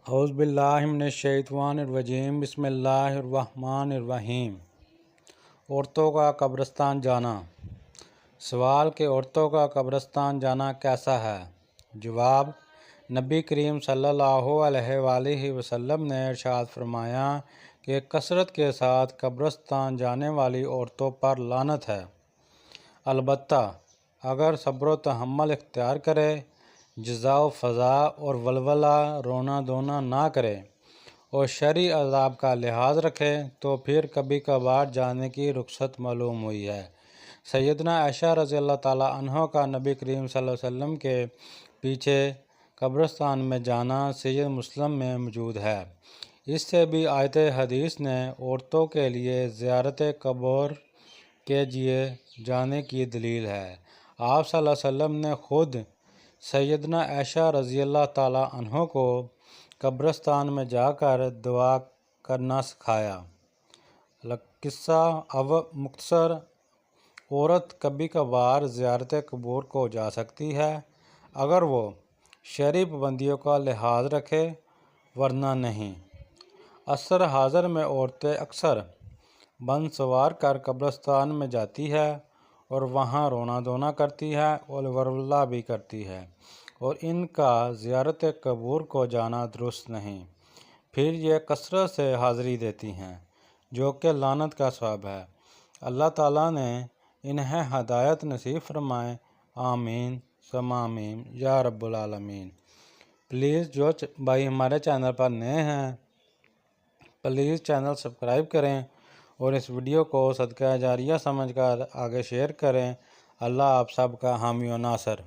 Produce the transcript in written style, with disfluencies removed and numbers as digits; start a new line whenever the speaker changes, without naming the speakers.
اعوذ باللہ من الشیطان الرجیم بسم اللہ الرحمن الرحیم۔ عورتوں کا قبرستان جانا۔ سوال کہ عورتوں کا قبرستان جانا کیسا ہے؟ جواب: نبی کریم صلی اللہ علیہ وآلہ وسلم نے ارشاد فرمایا کہ کثرت کے ساتھ قبرستان جانے والی عورتوں پر لعنت ہے، البتہ اگر صبر و تحمل اختیار کرے، جزا و فضا اور ولولہ رونا دھونا نہ کرے اور شرعی آداب کا لحاظ رکھے تو پھر کبھی کبھار جانے کی رخصت معلوم ہوئی ہے۔ سیدنا عائشہ رضی اللہ تعالیٰ عنہ کا نبی کریم صلی اللہ علیہ وسلم کے پیچھے قبرستان میں جانا صحیح مسلم میں موجود ہے۔ اس سے بھی آیت حدیث نے عورتوں کے لیے زیارت قبور کیجئے جانے کی دلیل ہے۔ آپ صلی اللہ علیہ وسلم نے خود سیدنا عائشہ رضی اللہ تعالیٰ عنہ کو قبرستان میں جا کر دعا کرنا سکھایا۔ قصہ مختصر: عورت کبھی کبھار زیارت قبور کو جا سکتی ہے اگر وہ شرعی پابندیوں کا لحاظ رکھے، ورنہ نہیں۔ عصر حاضر میں عورتیں اکثر بن سوار کر قبرستان میں جاتی ہے اور وہاں رونا دھونا کرتی ہے اور ولولہ بھی کرتی ہے، اور ان کا زیارت قبور کو جانا درست نہیں۔ پھر یہ کثرت سے حاضری دیتی ہیں، جو کہ لعنت کا سبب ہے۔ اللہ تعالیٰ نے انہیں ہدایت نصیب فرمائے، آمین ثم آمین یا رب العالمین۔ پلیز جو بھائی ہمارے چینل پر نئے ہیں، پلیز چینل سبسکرائب کریں اور اس ویڈیو کو صدقہ جاریہ سمجھ کر آگے شیئر کریں۔ اللہ آپ سب کا حامی و ناصر۔